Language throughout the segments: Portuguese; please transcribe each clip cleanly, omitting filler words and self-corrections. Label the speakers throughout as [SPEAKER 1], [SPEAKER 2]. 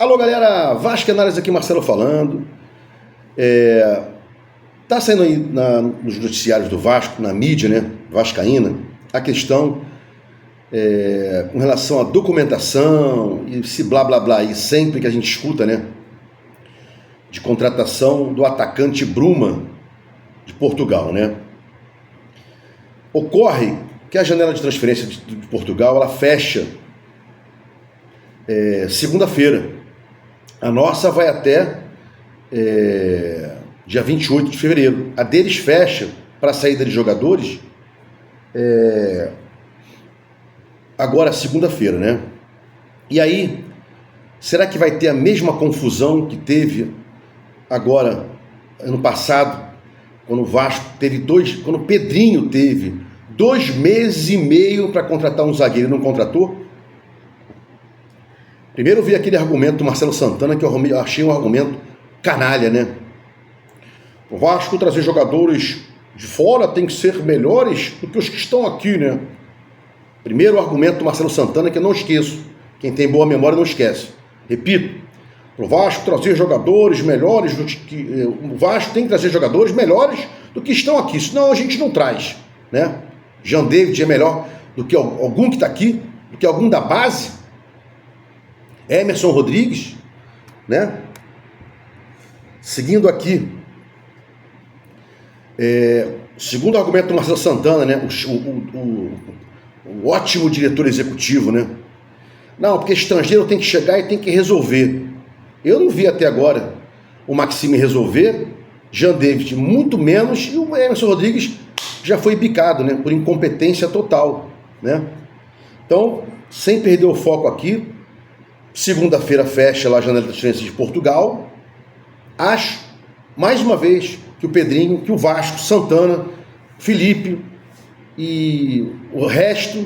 [SPEAKER 1] Alô galera, Vasco Análise aqui, Marcelo falando. Tá saindo aí nos noticiários do Vasco, na mídia, né, vascaína, a questão com relação à documentação e esse blá blá blá aí sempre que a gente escuta, né, de contratação do atacante Bruma de Portugal, né. Ocorre que a janela de transferência de Portugal, ela fecha segunda-feira. A nossa vai até dia 28 de fevereiro. A deles fecha para a saída de jogadores agora segunda-feira, né? E aí, será que vai ter a mesma confusão que teve agora, ano passado, quando o Vasco teve quando o Pedrinho teve 2 meses e meio para contratar um zagueiro e não contratou? Primeiro eu vi aquele argumento do Marcelo Santana, que eu achei um argumento canalha, né? O Vasco trazer jogadores de fora tem que ser melhores do que os que estão aqui, né? Primeiro argumento do Marcelo Santana, que eu não esqueço. Quem tem boa memória não esquece. Repito, o Vasco trazer jogadores melhores do que... O Vasco tem que trazer jogadores melhores do que estão aqui, senão a gente não traz, né? Jean David é melhor do que algum que está aqui, do que algum da base. Emerson Rodrigues, né? Seguindo aqui, segundo o argumento do Marcelo Santana, né? O ótimo diretor executivo, né? Não, porque estrangeiro tem que chegar e tem que resolver. Eu não vi até agora o Maxime resolver, Jean David muito menos, e o Emerson Rodrigues já foi bicado, né? Por incompetência total, né? Então, sem perder o foco aqui, segunda-feira fecha lá a janela de transferência de Portugal. Acho, mais uma vez, que o Pedrinho, que o Vasco, Santana, Felipe e o resto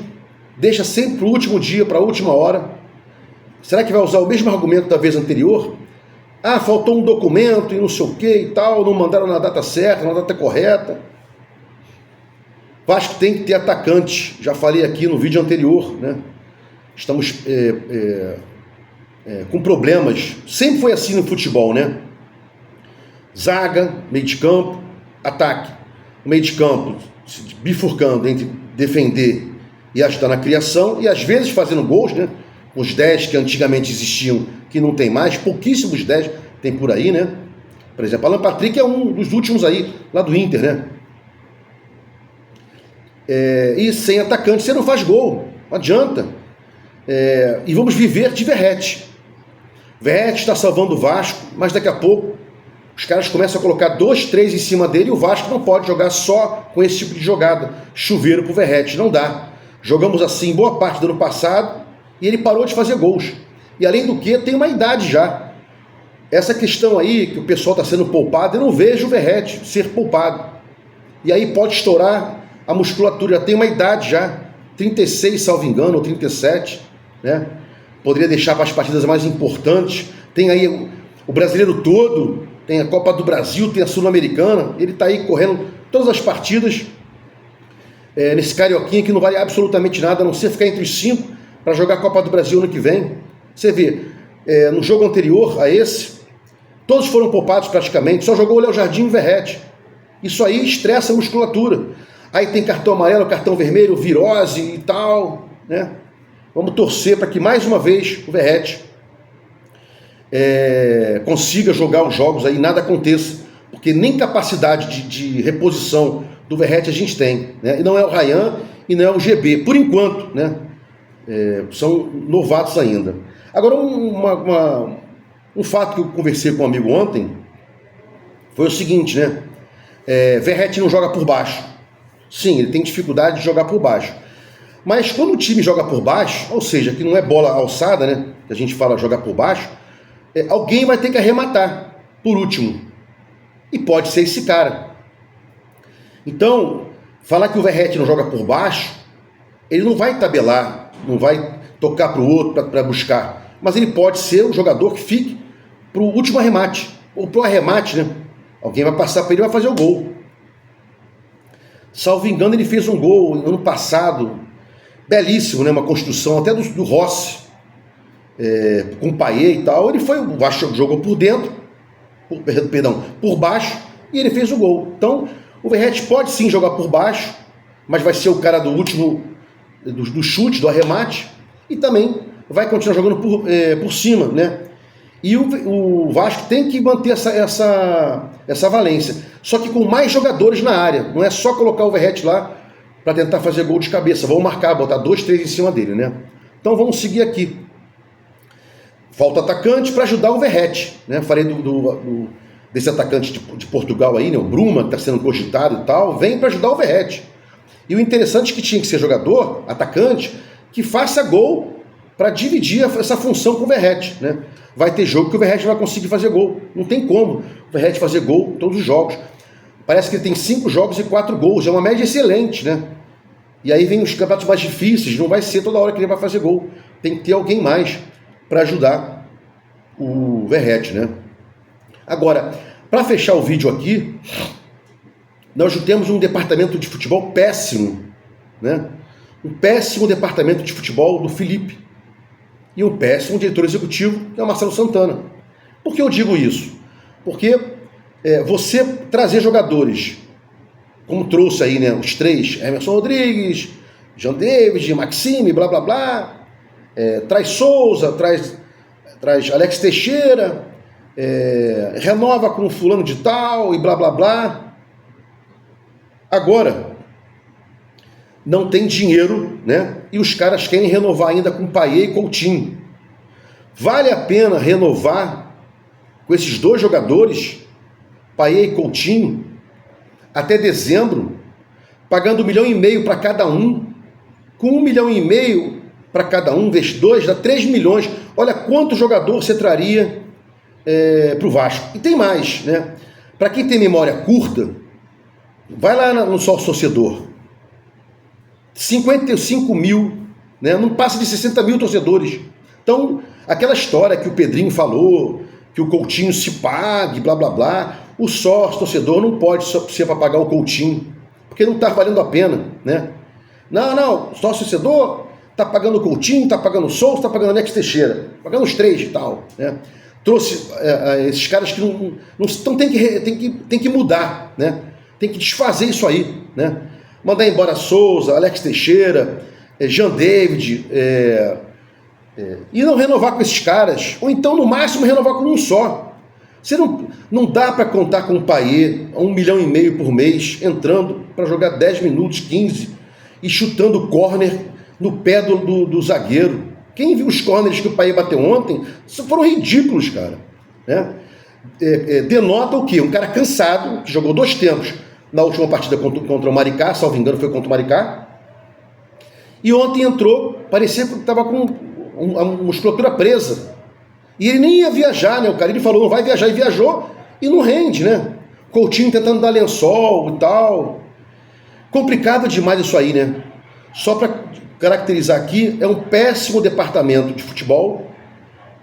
[SPEAKER 1] deixa sempre o último dia para a última hora. Será que vai usar o mesmo argumento da vez anterior? Ah, faltou um documento e não sei o que e tal, não mandaram na data certa, na data correta. Vasco tem que ter atacante, já falei aqui no vídeo anterior, né? Estamos com problemas, sempre foi assim no futebol, né? Zaga, meio de campo, ataque. O meio de campo se bifurcando entre defender e ajudar na criação, e às vezes fazendo gols, né? Os 10 que antigamente existiam, que não tem mais, pouquíssimos 10 tem por aí, né? Por exemplo, Alan Patrick é um dos últimos aí, lá do Inter, né? E sem atacante você não faz gol, não adianta. E vamos viver de Verratti. Verratti está salvando o Vasco, mas daqui a pouco os caras começam a colocar 2, 3 em cima dele e o Vasco não pode jogar só com esse tipo de jogada. Chuveiro pro Verratti, não dá. Jogamos assim boa parte do ano passado e ele parou de fazer gols. E além do que, tem uma idade já. Essa questão aí que o pessoal está sendo poupado, eu não vejo o Verratti ser poupado. E aí pode estourar a musculatura, já tem uma idade já, 36, salvo engano, ou 37, né? Poderia deixar para as partidas mais importantes. Tem aí o brasileiro todo, tem a Copa do Brasil, tem a Sul-Americana, ele está aí correndo todas as partidas nesse carioquinha que não vale absolutamente nada, a não ser ficar entre os 5 para jogar a Copa do Brasil ano que vem. Você vê, no jogo anterior a esse, todos foram poupados praticamente, só jogou o Léo Jardim e o Verratti. Isso aí estressa a musculatura. Aí tem cartão amarelo, cartão vermelho, virose e tal, né? Vamos torcer para que mais uma vez o Verratti consiga jogar os jogos aí, nada aconteça, porque nem capacidade de reposição do Verratti a gente tem, né? E não é o Ryan e não é o GB, por enquanto, né? São novatos ainda. Agora, um fato que eu conversei com um amigo ontem foi o seguinte, né? Verratti não joga por baixo. Sim, ele tem dificuldade de jogar por baixo. Mas quando o time joga por baixo, ou seja, que não é bola alçada, né? Que a gente fala jogar por baixo, alguém vai ter que arrematar por último. E pode ser esse cara. Então, falar que o Verratti não joga por baixo, ele não vai tabelar, não vai tocar para o outro para buscar. Mas ele pode ser um jogador que fique para o último arremate. Ou para o arremate, né? Alguém vai passar para ele e vai fazer o gol. Salvo engano, ele fez um gol ano passado, belíssimo, né? Uma construção até do Rossi. com o Payet e tal, o Vasco jogou por dentro, por baixo, e ele fez o gol. Então, o Verratti pode sim jogar por baixo, mas vai ser o cara do último, do chute, do arremate, e também vai continuar jogando por cima, né? E o Vasco tem que manter essa valência, só que com mais jogadores na área, não é só colocar o Verratti lá para tentar fazer gol de cabeça, vão marcar, botar 2, 3 em cima dele, né? Então vamos seguir aqui. Falta atacante para ajudar o Verratti, né? Falei desse atacante de Portugal aí, né? O Bruma, que está sendo cogitado e tal, vem para ajudar o Verratti. E o interessante é que tinha que ser jogador, atacante, que faça gol para dividir essa função com o Verratti, né? Vai ter jogo que o Verratti vai conseguir fazer gol. Não tem como o Verratti fazer gol em todos os jogos. Parece que ele tem 5 jogos e 4 gols. É uma média excelente, né? E aí vem os campeonatos mais difíceis. Não vai ser toda hora que ele vai fazer gol. Tem que ter alguém mais para ajudar o Verratti, né? Agora, para fechar o vídeo aqui, nós temos um departamento de futebol péssimo, né? Um péssimo departamento de futebol do Felipe e um péssimo diretor executivo, que é o Marcelo Santana. Por que eu digo isso? Porque você trazer jogadores, como trouxe aí, né, os 3, Emerson Rodrigues, Jean David, Maxime, blá blá blá, traz Souza, traz Alex Teixeira, renova com fulano de tal e blá blá blá. Agora, não tem dinheiro, né? E os caras querem renovar ainda com Payet e Coutinho. Vale a pena renovar com esses 2 jogadores, Payet e Coutinho, até dezembro, pagando 1,5 milhão para cada um? Com 1,5 milhão para cada um, vezes 2, dá 3 milhões. Olha quanto jogador você traria para o Vasco. E tem mais, né? Para quem tem memória curta, vai lá no sócio torcedor. 55 mil, né? Não passa de 60 mil torcedores. Então, aquela história que o Pedrinho falou, que o Coutinho se pague, blá blá blá, o sócio torcedor não pode ser para pagar o Coutinho, porque não está valendo a pena, né? Não, o sócio torcedor está pagando o Coutinho, está pagando o Souza, está pagando o Alex Teixeira, pagando os 3 e tal, né? Trouxe esses caras que não então tem que mudar, né? Tem que desfazer isso aí, né? Mandar embora Souza, Alex Teixeira, Jean David, e não renovar com esses caras, ou então no máximo renovar com um só. Você não dá para contar com o Payet a 1,5 milhão por mês, entrando para jogar 10 minutos, 15, e chutando córner no pé do zagueiro. Quem viu os córneres que o Payet bateu ontem, foram ridículos, cara, né? Denota o quê? Um cara cansado, que jogou 2 tempos na última partida contra o Maricá, salvo engano foi contra o Maricá, e ontem entrou, parecia que estava com a musculatura presa, e ele nem ia viajar, né? O cara, ele falou, não vai viajar, e viajou, e não rende, né? Coutinho tentando dar lençol e tal, complicado demais isso aí, né? Só para caracterizar aqui, é um péssimo departamento de futebol,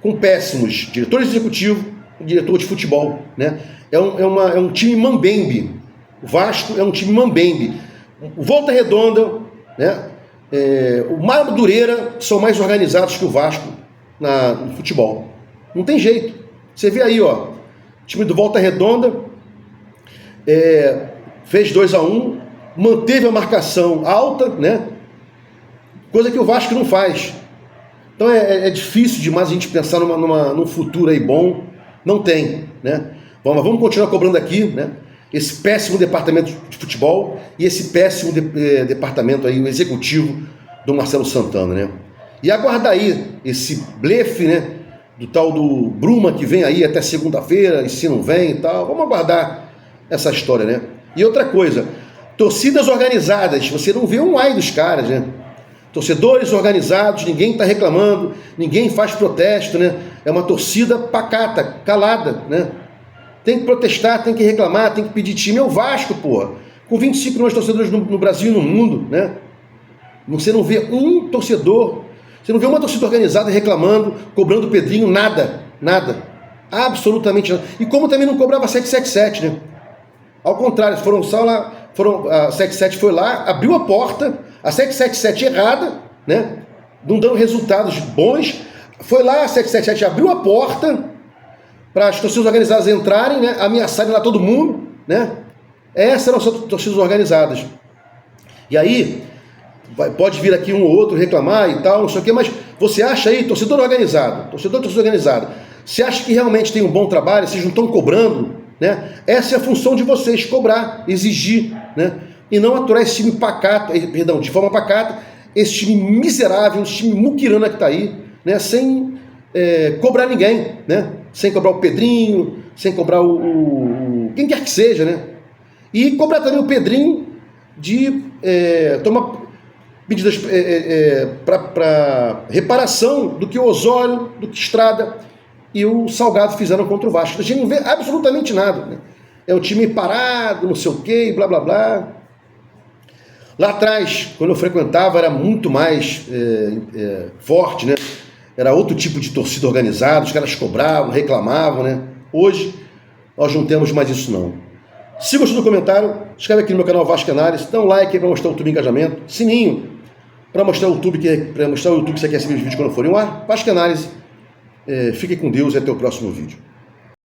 [SPEAKER 1] com péssimos diretores executivos e diretor de futebol, né? É um time mambembe. O Vasco é um time mambembe. O Volta Redonda, né? O Madureira são mais organizados que o Vasco no futebol. Não tem jeito. Você vê aí, ó, o time do Volta Redonda fez 2-1, manteve a marcação alta, né? Coisa que o Vasco não faz. Então é difícil demais a gente pensar num futuro aí bom. Não tem, né? Vamos continuar cobrando aqui, né? Esse péssimo departamento de futebol e esse péssimo departamento aí, o executivo do Marcelo Santana, né? E aguardar aí esse blefe, né? Do tal do Bruma, que vem aí até segunda-feira, e se não vem e tal. Vamos aguardar essa história, né? E outra coisa, torcidas organizadas, você não vê um ai dos caras, né? Torcedores organizados, ninguém está reclamando, ninguém faz protesto, né? É uma torcida pacata, calada, né? Tem que protestar, tem que reclamar, tem que pedir time. É o Vasco, porra. Com 25 milhões de torcedores no Brasil e no mundo, né? Você não vê um torcedor, você não vê uma torcida organizada reclamando, cobrando o Pedrinho, nada. Absolutamente nada. E como também não cobrava 777, né? Ao contrário, a 77 foi lá, abriu a porta, a 777 errada, né? Não dando resultados bons, foi lá, a 777 abriu a porta para as torcidas organizadas entrarem, né, ameaçarem lá todo mundo, né? Essas eram as torcidas organizadas. E aí, pode vir aqui um ou outro reclamar e tal, não sei o quê, mas você acha aí, torcedor torcida organizada, você acha que realmente tem um bom trabalho, vocês não estão cobrando, né? Essa é a função de vocês, cobrar, exigir, né? E não aturar esse time pacato, perdão, de forma pacata, esse time miserável, esse time muquirana que está aí, né? Sem cobrar ninguém, né? Sem cobrar o Pedrinho, sem cobrar quem quer que seja, né? E cobrar também o Pedrinho de tomar medidas para reparação do que o Osório, do que Estrada e o Salgado fizeram contra o Vasco. A gente não vê absolutamente nada, né? É um time parado, não sei o quê, blá blá blá. Lá atrás, quando eu frequentava, era muito mais forte, né? Era outro tipo de torcida organizada, os caras cobravam, reclamavam, né? Hoje, nós não temos mais isso não. Se gostou do comentário, escreve aqui no meu canal Vasco Análise, dá um like aí para mostrar o YouTube engajamento, sininho para mostrar o YouTube que você quer receber os vídeos quando forem ao ar. Vasco Análise, fique com Deus e até o próximo vídeo.